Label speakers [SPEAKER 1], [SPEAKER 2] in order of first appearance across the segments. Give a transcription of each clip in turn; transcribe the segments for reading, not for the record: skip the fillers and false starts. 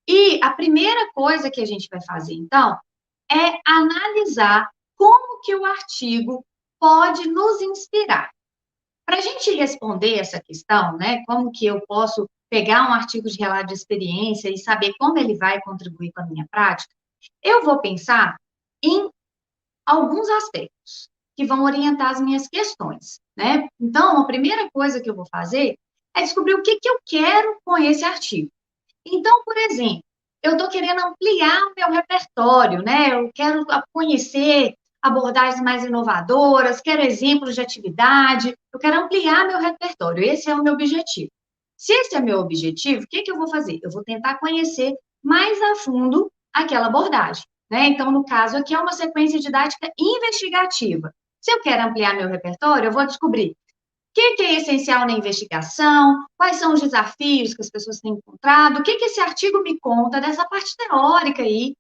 [SPEAKER 1] E a primeira coisa que a gente vai fazer, então, é analisar como que o artigo pode nos inspirar. Para a gente responder essa questão, né, como que eu posso pegar um artigo de relato de experiência e saber como ele vai contribuir com a minha prática, eu vou pensar em alguns aspectos que vão orientar as minhas questões, né? Então, a primeira coisa que eu vou fazer é descobrir o que eu quero com esse artigo. Então, por exemplo, eu estou querendo ampliar o meu repertório, né? Eu quero conhecer abordagens mais inovadoras, quero exemplos de atividade, eu quero ampliar meu repertório. Esse é o meu objetivo. Se esse é meu objetivo, o que eu vou fazer? Eu vou tentar conhecer mais a fundo aquela abordagem, né? Então, no caso aqui, é uma sequência didática investigativa. Se eu quero ampliar meu repertório, eu vou descobrir que é essencial na investigação, quais são os desafios que as pessoas têm encontrado, o que esse artigo me conta dessa parte teórica aí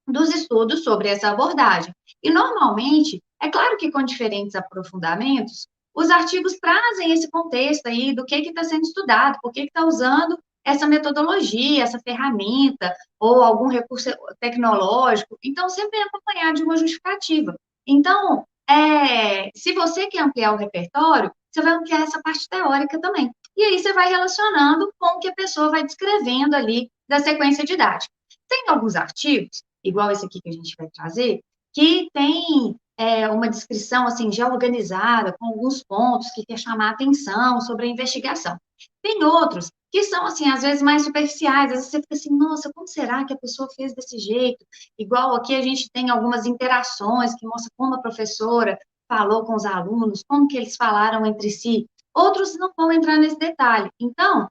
[SPEAKER 1] dos estudos sobre essa abordagem. E, normalmente, é claro que com diferentes aprofundamentos, os artigos trazem esse contexto aí do que está sendo estudado, por que está usando essa metodologia, essa ferramenta, ou algum recurso tecnológico. Então, sempre é acompanhado de uma justificativa. Então, se você quer ampliar o repertório, você vai ampliar essa parte teórica também. E aí você vai relacionando com o que a pessoa vai descrevendo ali da sequência didática. Tem alguns artigos, igual esse aqui que a gente vai trazer, que tem uma descrição assim já organizada, com alguns pontos que quer chamar a atenção sobre a investigação. Tem outros que são, assim, às vezes mais superficiais, às vezes você fica assim, nossa, como será que a pessoa fez desse jeito? Igual aqui a gente tem algumas interações que mostra como a professora falou com os alunos, como que eles falaram entre si. Outros não vão entrar nesse detalhe. Então,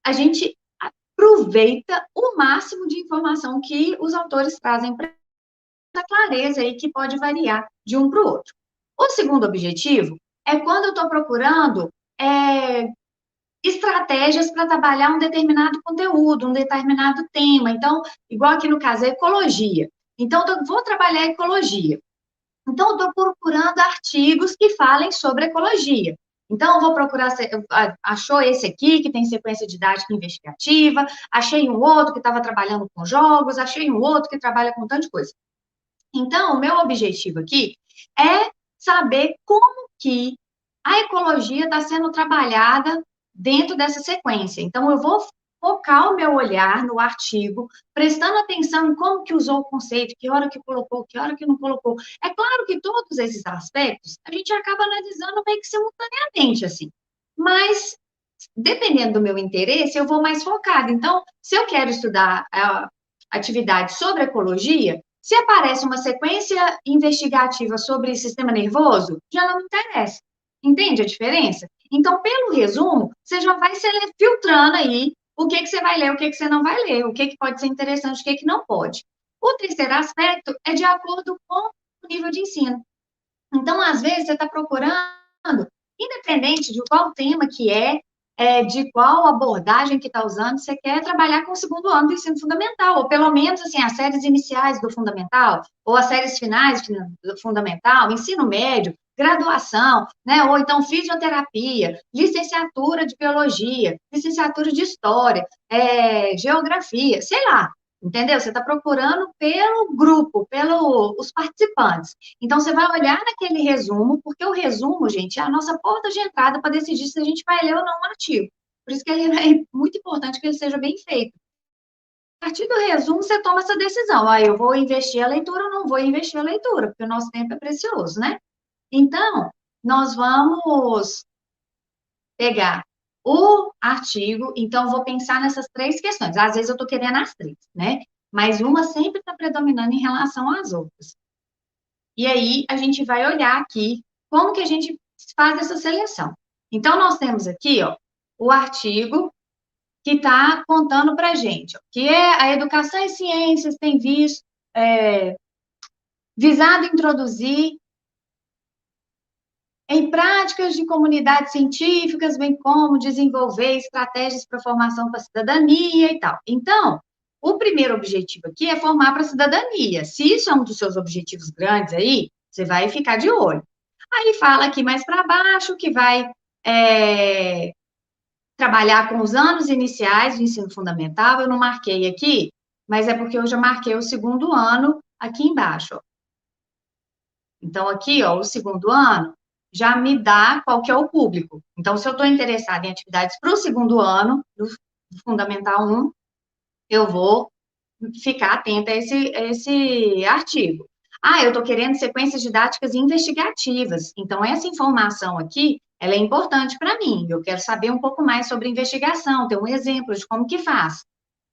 [SPEAKER 1] a gente aproveita o máximo de informação que os autores trazem para essa clareza aí que pode variar de um para o outro. O segundo objetivo é quando eu estou procurando estratégias para trabalhar um determinado conteúdo, um determinado tema. Então, igual aqui no caso, a ecologia. Então, eu vou trabalhar ecologia. Então, eu estou procurando artigos que falem sobre ecologia. Então, eu vou procurar, achou esse aqui, que tem sequência didática investigativa, achei um outro que estava trabalhando com jogos, achei um outro que trabalha com tanta coisa. Então, o meu objetivo aqui é saber como que a ecologia está sendo trabalhada dentro dessa sequência. Então, eu vou focar o meu olhar no artigo, prestando atenção em como que usou o conceito, que hora que colocou, que hora que não colocou. É claro que todos esses aspectos a gente acaba analisando meio que simultaneamente, assim. Mas, dependendo do meu interesse, eu vou mais focada. Então, se eu quero estudar a atividade sobre ecologia, se aparece uma sequência investigativa sobre sistema nervoso, já não me interessa. Entende a diferença? Então, pelo resumo, você já vai filtrando aí o que você vai ler, o que você não vai ler, o que pode ser interessante, o que não pode. O terceiro aspecto é de acordo com o nível de ensino. Então, às vezes, você está procurando, independente de qual tema que de qual abordagem que está usando, você quer trabalhar com o segundo ano do ensino fundamental, ou pelo menos, assim, as séries iniciais do fundamental, ou as séries finais do fundamental, ensino médio, graduação, né? Ou então fisioterapia, licenciatura de biologia, licenciatura de história, geografia, sei lá, entendeu? Você está procurando pelo grupo, pelos participantes. Então, você vai olhar naquele resumo, porque o resumo, gente, é a nossa porta de entrada para decidir se a gente vai ler ou não um artigo. Por isso que é muito importante que ele seja bem feito. A partir do resumo, você toma essa decisão. Eu vou investir a leitura ou não vou investir a leitura, porque o nosso tempo é precioso, né? Então, nós vamos pegar o artigo, então vou pensar nessas três questões. Às vezes eu estou querendo as três, né? Mas uma sempre está predominando em relação às outras. E aí a gente vai olhar aqui como que a gente faz essa seleção. Então, nós temos aqui, ó, o artigo que está contando para a gente, ó, que é a educação e ciências tem visto, visado introduzir em práticas de comunidades científicas, bem como desenvolver estratégias para formação para a cidadania e tal. Então, o primeiro objetivo aqui é formar para a cidadania. Se isso é um dos seus objetivos grandes aí, você vai ficar de olho. Aí fala aqui mais para baixo que vai trabalhar com os anos iniciais do ensino fundamental, eu não marquei aqui, mas é porque eu já marquei o segundo ano aqui embaixo, ó. Então, aqui, ó, o segundo ano já me dá qual que é o público. Então, se eu estou interessada em atividades para o segundo ano do Fundamental 1, eu vou ficar atenta a esse artigo. Ah, eu estou querendo sequências didáticas investigativas. Então, essa informação aqui, ela é importante para mim. Eu quero saber um pouco mais sobre investigação, ter um exemplo de como que faz.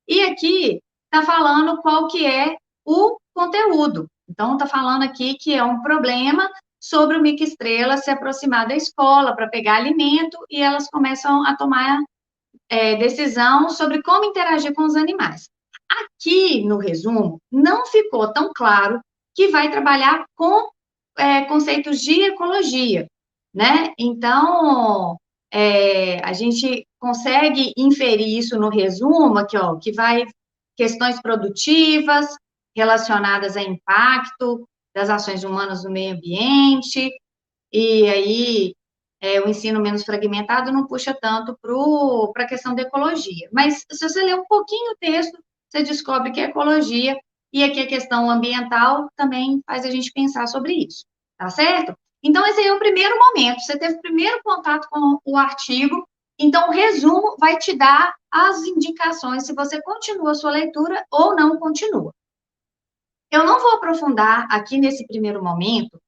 [SPEAKER 1] E aqui está falando qual que é o conteúdo. Então, está falando aqui que é um problema sobre o mico-estrela se aproximar da escola para pegar alimento e elas começam a tomar decisão sobre como interagir com os animais. Aqui, no resumo, não ficou tão claro que vai trabalhar com conceitos de ecologia, né? Então, a gente consegue inferir isso no resumo aqui, ó, que vai questões produtivas relacionadas a impacto das ações humanas no meio ambiente, e aí o ensino menos fragmentado não puxa tanto para a questão da ecologia. Mas se você ler um pouquinho o texto, você descobre que é ecologia, e aqui a questão ambiental também faz a gente pensar sobre isso, tá certo? Então, esse aí é o primeiro momento, você teve o primeiro contato com o artigo, então o resumo vai te dar as indicações se você continua a sua leitura ou não continua. Eu não vou aprofundar aqui nesse primeiro momento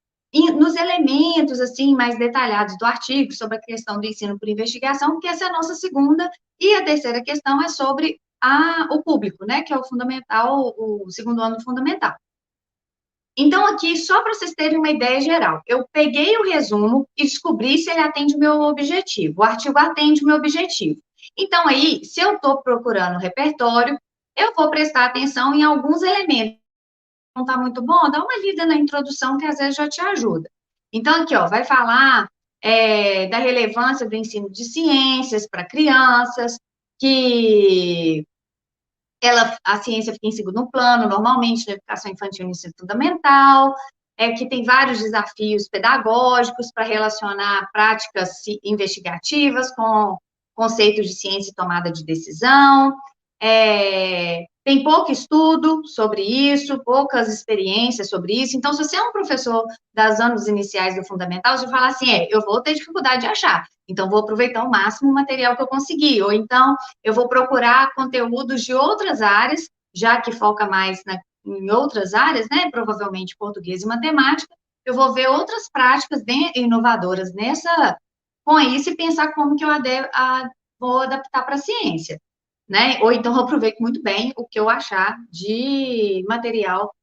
[SPEAKER 1] nos elementos assim mais detalhados do artigo sobre a questão do ensino por investigação, porque essa é a nossa segunda e a terceira questão é sobre o público, né, que é o fundamental, o segundo ano fundamental. Então, aqui, só para vocês terem uma ideia geral, eu peguei o resumo e descobri se ele atende o meu objetivo. O artigo atende o meu objetivo. Então, aí, se eu estou procurando repertório, eu vou prestar atenção em alguns elementos. Não está muito bom, dá uma lida na introdução que às vezes já te ajuda. Então, aqui, ó, vai falar da relevância do ensino de ciências para crianças, que a ciência fica em segundo plano, normalmente, na educação infantil e no ensino fundamental, que tem vários desafios pedagógicos para relacionar práticas investigativas com conceitos de ciência e tomada de decisão, tem pouco estudo sobre isso, poucas experiências sobre isso. Então, se você é um professor das anos iniciais do fundamental, você fala assim, eu vou ter dificuldade de achar, então vou aproveitar ao máximo o material que eu conseguir, ou então eu vou procurar conteúdos de outras áreas, já que foca mais em outras áreas, né, provavelmente português e matemática, eu vou ver outras práticas inovadoras com isso e pensar como que eu vou adaptar para a ciência, né? Ou então eu aproveito muito bem o que eu achar de material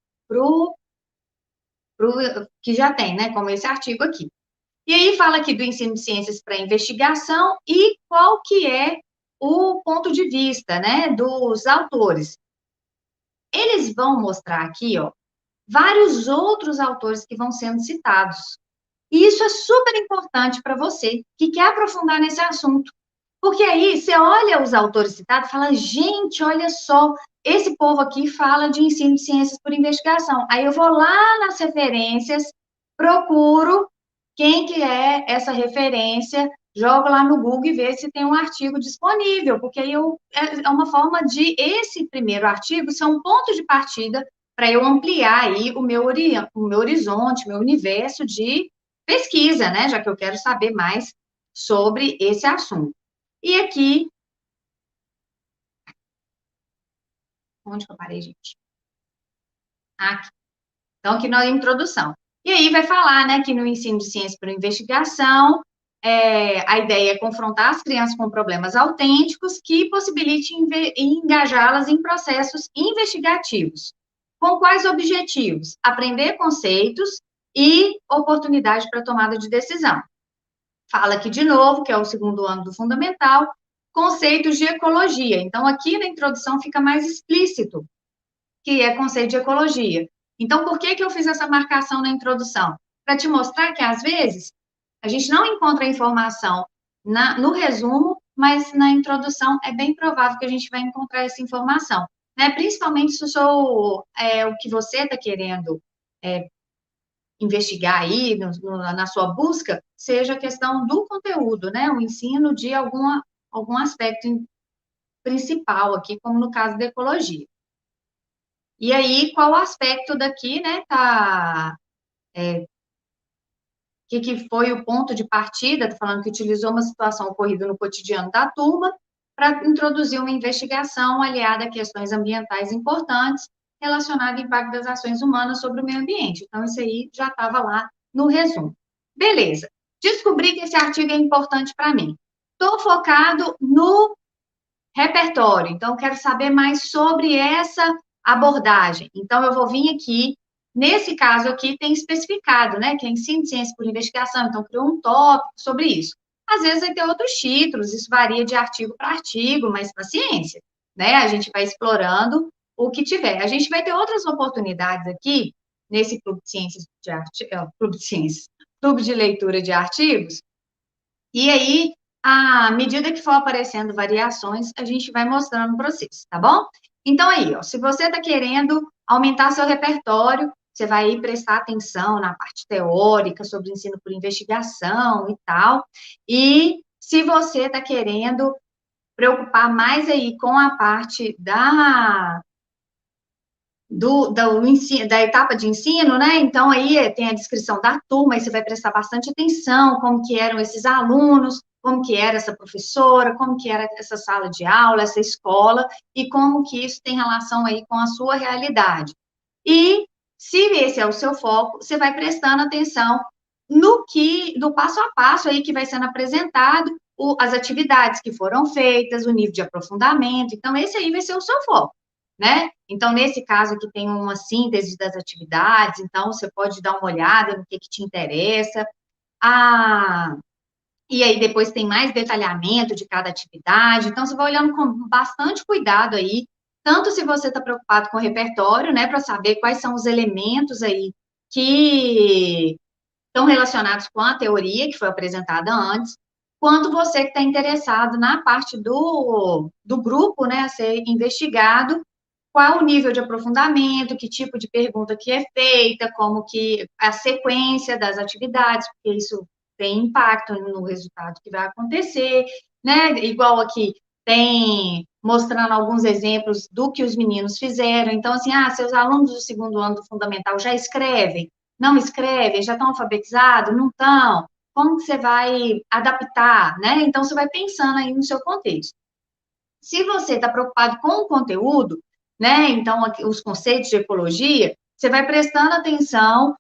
[SPEAKER 1] que já tem, né? Como esse artigo aqui. E aí fala aqui do ensino de ciências para investigação e qual que é o ponto de vista, né, dos autores. Eles vão mostrar aqui, ó, vários outros autores que vão sendo citados. E isso é super importante para você que quer aprofundar nesse assunto. Porque aí você olha os autores citados e fala, gente, olha só, esse povo aqui fala de ensino de ciências por investigação. Aí eu vou lá nas referências, procuro quem que é essa referência, jogo lá no Google e vejo se tem um artigo disponível, porque aí é uma forma de esse primeiro artigo ser um ponto de partida para eu ampliar aí o meu horizonte, meu universo de pesquisa, né? Já que eu quero saber mais sobre esse assunto. E aqui, onde que eu parei, gente? Aqui. Então, aqui na introdução. E aí vai falar, né, que no ensino de ciência por investigação, a ideia é confrontar as crianças com problemas autênticos que possibilitem engajá-las em processos investigativos. Com quais objetivos? Aprender conceitos e oportunidade para tomada de decisão. Fala aqui de novo, que é o segundo ano do fundamental, conceitos de ecologia. Então, aqui na introdução fica mais explícito que é conceito de ecologia. Então, por que eu fiz essa marcação na introdução? Para te mostrar que, às vezes, a gente não encontra a informação no resumo, mas na introdução é bem provável que a gente vai encontrar essa informação, né? Principalmente se o que você está querendo investigar aí na sua busca, seja a questão do conteúdo, né? O ensino de alguma algum aspecto principal aqui, como no caso da ecologia. E aí, qual aspecto daqui, né, que foi o ponto de partida, tô falando que utilizou uma situação ocorrida no cotidiano da turma para introduzir uma investigação aliada a questões ambientais importantes relacionadas ao impacto das ações humanas sobre o meio ambiente. Então, isso aí já estava lá no resumo. Beleza. Descobri que esse artigo é importante para mim. Estou focado no repertório, então quero saber mais sobre essa abordagem. Então, eu vou vir aqui, nesse caso aqui tem especificado, né, que é ensino de ciência por investigação, então criou um tópico sobre isso. Às vezes vai ter outros títulos, isso varia de artigo para artigo, mas paciência, né, a gente vai explorando o que tiver. A gente vai ter outras oportunidades aqui, nesse Clube de Ciências de Clube de Ciências, Clube de Leitura de Artigos, e aí, à medida que for aparecendo variações, a gente vai mostrando o processo, tá bom? Então, aí, ó, se você está querendo aumentar seu repertório, você vai aí prestar atenção na parte teórica sobre ensino por investigação e tal. E se você está querendo preocupar mais aí com a parte da etapa de ensino, né? Então, aí tem a descrição da turma, aí você vai prestar bastante atenção, como que eram esses alunos, como que era essa professora, como que era essa sala de aula, essa escola, e como que isso tem relação aí com a sua realidade. E, se esse é o seu foco, você vai prestando atenção no passo a passo aí que vai sendo apresentado, as atividades que foram feitas, o nível de aprofundamento, então, esse aí vai ser o seu foco, né? Então, nesse caso aqui tem uma síntese das atividades, então você pode dar uma olhada no que te interessa. E aí depois tem mais detalhamento de cada atividade, então você vai olhando com bastante cuidado aí, tanto se você está preocupado com o repertório, né, para saber quais são os elementos aí que estão relacionados com a teoria que foi apresentada antes, quanto você que está interessado na parte do grupo, né, a ser investigado, qual o nível de aprofundamento, que tipo de pergunta que é feita, como que a sequência das atividades, porque isso tem impacto no resultado que vai acontecer, né? Igual aqui, tem mostrando alguns exemplos do que os meninos fizeram. Então, assim, seus alunos do segundo ano do fundamental já escrevem? Não escrevem? Já estão alfabetizados? Não estão? Como que você vai adaptar, né? Então, você vai pensando aí no seu contexto. Se você está preocupado com o conteúdo, né? Então, os conceitos de ecologia, você vai prestando atenção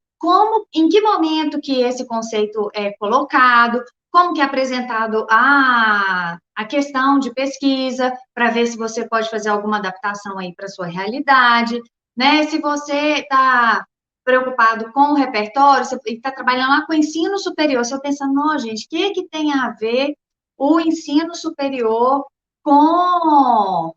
[SPEAKER 1] em que momento que esse conceito é colocado, como que é apresentado a questão de pesquisa, para ver se você pode fazer alguma adaptação aí para a sua realidade, né? Se você está preocupado com o repertório, você está trabalhando lá com o ensino superior, você está pensando, não, gente, o que tem a ver o ensino superior com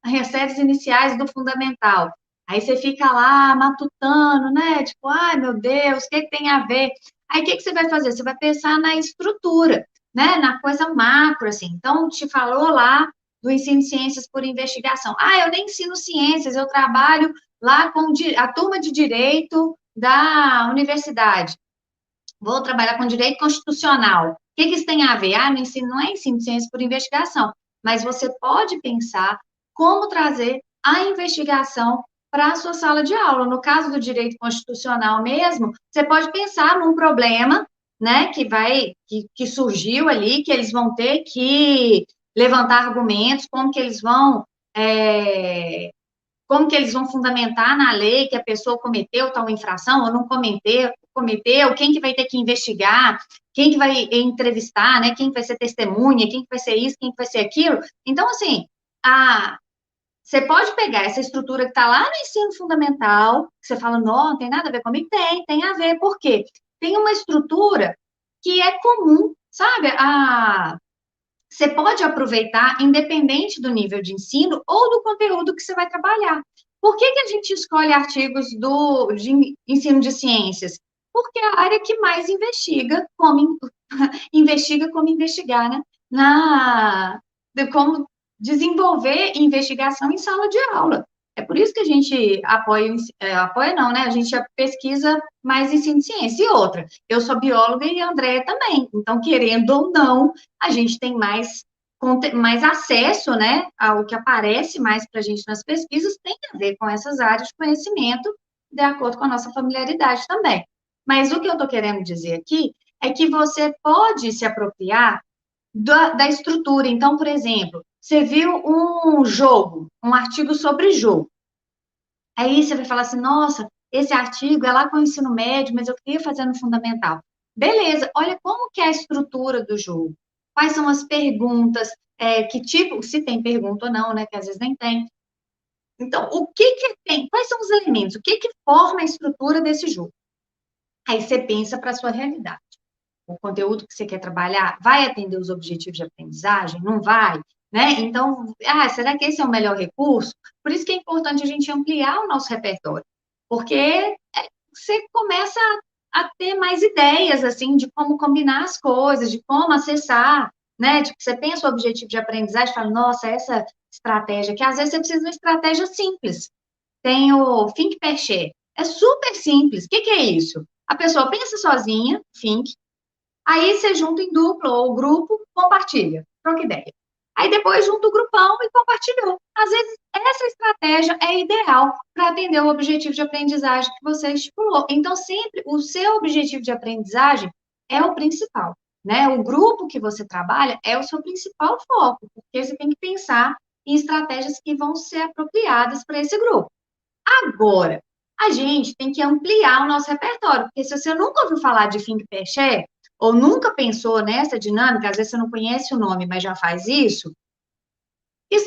[SPEAKER 1] as séries iniciais do fundamental? Aí você fica lá matutando, né? Tipo, ai meu Deus, o que tem a ver? Aí o que você vai fazer? Você vai pensar na estrutura, né? Na coisa macro, assim. Então, te falou lá do ensino de ciências por investigação. Eu nem ensino ciências, eu trabalho lá com a turma de direito da universidade. Vou trabalhar com direito constitucional. O que isso tem a ver? No ensino não é ensino de ciências por investigação, mas você pode pensar como trazer a investigação para a sua sala de aula. No caso do direito constitucional mesmo, você pode pensar num problema, né, que surgiu ali, que eles vão ter que levantar argumentos, como que eles vão fundamentar na lei que a pessoa cometeu tal infração ou não cometeu, quem que vai ter que investigar, quem que vai entrevistar, né, quem que vai ser testemunha, quem que vai ser isso, quem que vai ser aquilo. Então, assim, você pode pegar essa estrutura que está lá no ensino fundamental, que você fala, não tem nada a ver comigo? Tem a ver, por quê? Tem uma estrutura que é comum, sabe? Você pode aproveitar independente do nível de ensino ou do conteúdo que você vai trabalhar. Por que a gente escolhe artigos de ensino de ciências? Porque é a área que mais investiga como investigar, né? De como desenvolver investigação em sala de aula. É por isso que a gente apoia não, né? A gente pesquisa mais ensino de ciência. E outra, eu sou bióloga e a Andréia também. Então, querendo ou não, a gente tem mais acesso, né, ao que aparece mais para a gente nas pesquisas, tem a ver com essas áreas de conhecimento, de acordo com a nossa familiaridade também. Mas o que eu estou querendo dizer aqui é que você pode se apropriar da estrutura. Então, por exemplo, você viu um jogo, um artigo sobre jogo. Aí você vai falar assim, nossa, esse artigo é lá com o ensino médio, mas eu queria fazer no fundamental. Beleza, olha como que é a estrutura do jogo. Quais são as perguntas, que tipo, se tem pergunta ou não, né, que às vezes nem tem. Então, o que que tem? Quais são os elementos? O que que forma a estrutura desse jogo? Aí você pensa para a sua realidade. O conteúdo que você quer trabalhar vai atender os objetivos de aprendizagem? Não vai? Né? Então, será que esse é o melhor recurso? Por isso que é importante a gente ampliar o nosso repertório, porque você começa a ter mais ideias, assim, de como combinar as coisas, de como acessar, né? Tipo, você pensa o objetivo de aprendizagem e fala, nossa, essa estratégia, que às vezes você precisa de uma estratégia simples. Tem o Think Pair Share. É super simples. O que que é isso? A pessoa pensa sozinha, think, aí você junta em dupla ou grupo, compartilha, troca ideia. Aí depois junta o grupão e compartilhou. Às vezes, essa estratégia é ideal para atender o objetivo de aprendizagem que você estipulou. Então, sempre o seu objetivo de aprendizagem é o principal, né? O grupo que você trabalha é o seu principal foco, porque você tem que pensar em estratégias que vão ser apropriadas para esse grupo. Agora, a gente tem que ampliar o nosso repertório, porque se você nunca ouviu falar de Think Pair Share, ou nunca pensou nessa dinâmica, às vezes você não conhece o nome, mas já faz isso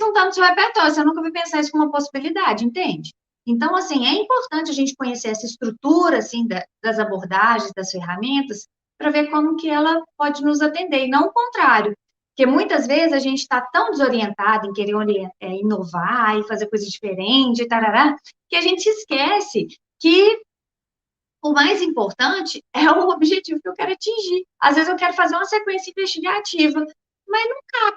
[SPEAKER 1] não está no seu repertório, você nunca vai pensar isso como uma possibilidade, entende? Então, assim, é importante a gente conhecer essa estrutura, assim, das abordagens, das ferramentas, para ver como que ela pode nos atender, e não o contrário. Porque muitas vezes a gente está tão desorientado em querer inovar e fazer coisas diferentes, tarará, que a gente esquece que o mais importante é o objetivo que eu quero atingir. Às vezes eu quero fazer uma sequência investigativa, mas não cabe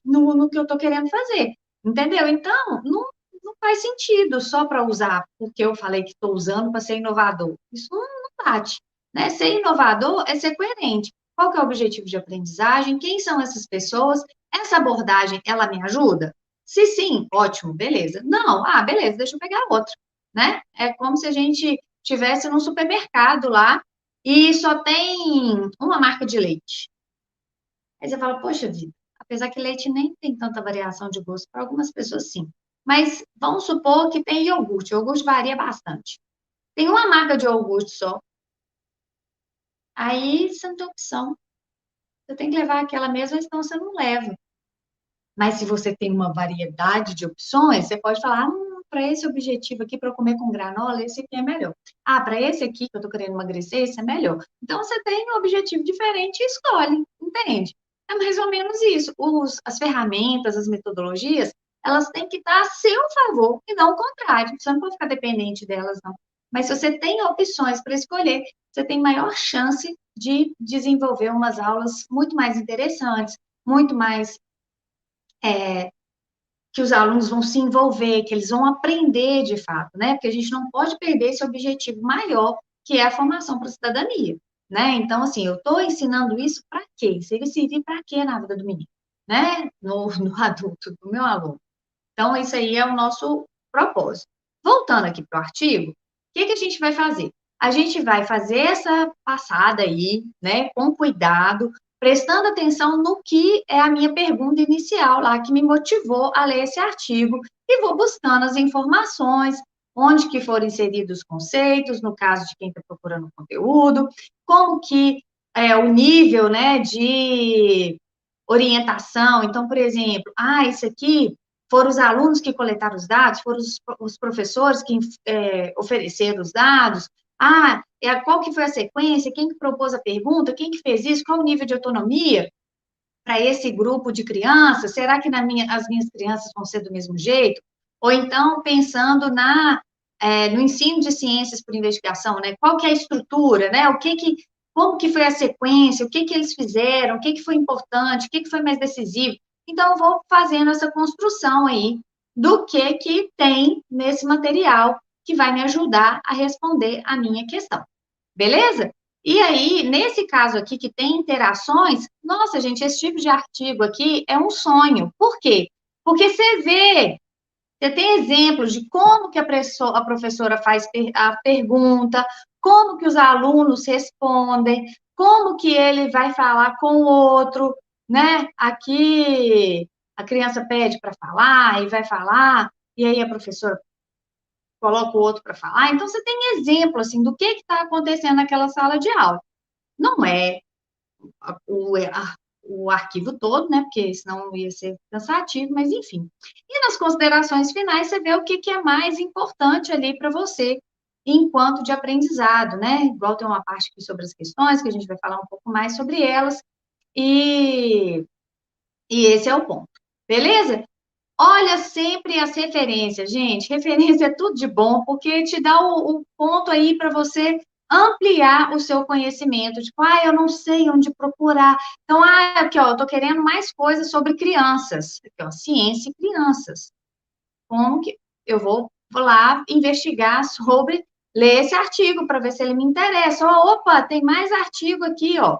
[SPEAKER 1] no que eu estou querendo fazer, entendeu? Então, não faz sentido só para usar, porque eu falei que estou usando para ser inovador. Isso não bate, né? Ser inovador é ser coerente. Qual que é o objetivo de aprendizagem? Quem são essas pessoas? Essa abordagem, ela me ajuda? Se sim, ótimo, beleza. Não, beleza, deixa eu pegar outra, né? É como se a gente tivesse num supermercado lá e só tem uma marca de leite. Aí você fala, poxa vida, apesar que leite nem tem tanta variação de gosto, para algumas pessoas sim. Mas vamos supor que tem iogurte. Iogurte varia bastante. Tem uma marca de iogurte só. Aí você não tem opção. Você tem que levar aquela mesma, senão você não leva. Mas se você tem uma variedade de opções, você pode falar, para esse objetivo aqui, para eu comer com granola, esse aqui é melhor. Para esse aqui, que eu estou querendo emagrecer, esse é melhor. Então, você tem um objetivo diferente e escolhe, entende? É mais ou menos isso. As ferramentas, as metodologias, elas têm que estar a seu favor e não o contrário. Você não pode ficar dependente delas, não. Mas se você tem opções para escolher, você tem maior chance de desenvolver umas aulas muito mais interessantes, muito mais que os alunos vão se envolver, que eles vão aprender de fato, né? Porque a gente não pode perder esse objetivo maior, que é a formação para a cidadania, né? Então, assim, eu estou ensinando isso para quê? Se ele servir para quê na vida do menino, né? No adulto, do meu aluno. Então, isso aí é o nosso propósito. Voltando aqui para o artigo, o que a gente vai fazer? A gente vai fazer essa passada aí, né, com cuidado, prestando atenção no que é a minha pergunta inicial lá, que me motivou a ler esse artigo, e vou buscando as informações, onde que foram inseridos os conceitos, no caso de quem está procurando conteúdo, como que é o nível, né, de orientação. Então, por exemplo, isso aqui foram os alunos que coletaram os dados, foram os professores que ofereceram os dados. Qual que foi a sequência? Quem que propôs a pergunta? Quem que fez isso? Qual o nível de autonomia para esse grupo de crianças? Será que as minhas crianças vão ser do mesmo jeito? Ou então, pensando no ensino de ciências por investigação, né? Qual que é a estrutura, né? Como que foi a sequência? O que que eles fizeram? O que que foi importante? O que que foi mais decisivo? Então, eu vou fazendo essa construção aí do que tem nesse material que vai me ajudar a responder a minha questão. Beleza? E aí, nesse caso aqui que tem interações, nossa, gente, esse tipo de artigo aqui é um sonho. Por quê? Porque você tem exemplos de como que a professora faz a pergunta, como que os alunos respondem, como que ele vai falar com o outro, né? Aqui a criança pede para falar e vai falar, e aí a professora coloca o outro para falar. Então, você tem exemplo, assim, do que está acontecendo naquela sala de aula. Não é o arquivo todo, né? Porque senão ia ser cansativo, mas enfim. E nas considerações finais, você vê o que é mais importante ali para você, enquanto de aprendizado, né? Igual tem uma parte aqui sobre as questões, que a gente vai falar um pouco mais sobre elas, e, e esse é o ponto. Beleza? Olha sempre as referências, gente. Referência é tudo de bom, porque te dá o ponto aí para você ampliar o seu conhecimento. Tipo, eu não sei onde procurar. Então, aqui, ó, eu tô querendo mais coisas sobre crianças. Aqui, ó, ciência e crianças. Como que eu vou lá investigar sobre, ler esse artigo para ver se ele me interessa. Opa, tem mais artigo aqui, ó.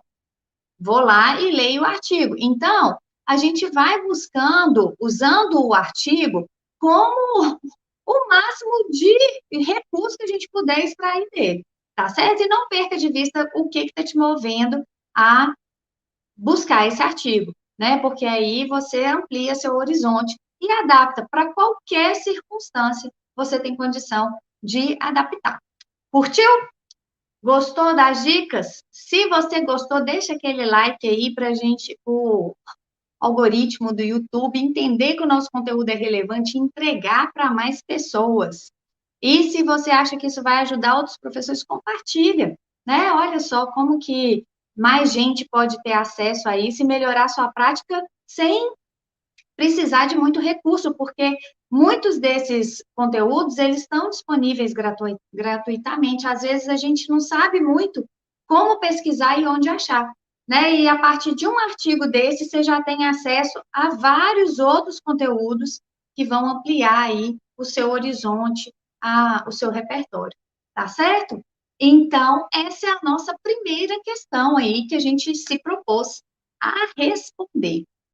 [SPEAKER 1] Vou lá e leio o artigo. Então, a gente vai buscando, usando o artigo como o máximo de recurso que a gente puder extrair dele, tá certo? E não perca de vista o que está te movendo a buscar esse artigo, né? Porque aí você amplia seu horizonte e adapta para qualquer circunstância, você tem condição de adaptar. Curtiu? Gostou das dicas? Se você gostou, deixa aquele like aí para a gente, o algoritmo do YouTube, entender que o nosso conteúdo é relevante e entregar para mais pessoas. E se você acha que isso vai ajudar outros professores, compartilha, né? Olha só como que mais gente pode ter acesso a isso e melhorar sua prática sem precisar de muito recurso, porque muitos desses conteúdos, eles estão disponíveis gratuitamente. Às vezes, a gente não sabe muito como pesquisar e onde achar, né? E a partir de um artigo desse, você já tem acesso a vários outros conteúdos que vão ampliar aí o seu horizonte, o seu repertório, tá certo? Então, essa é a nossa primeira questão aí que a gente se propôs a responder.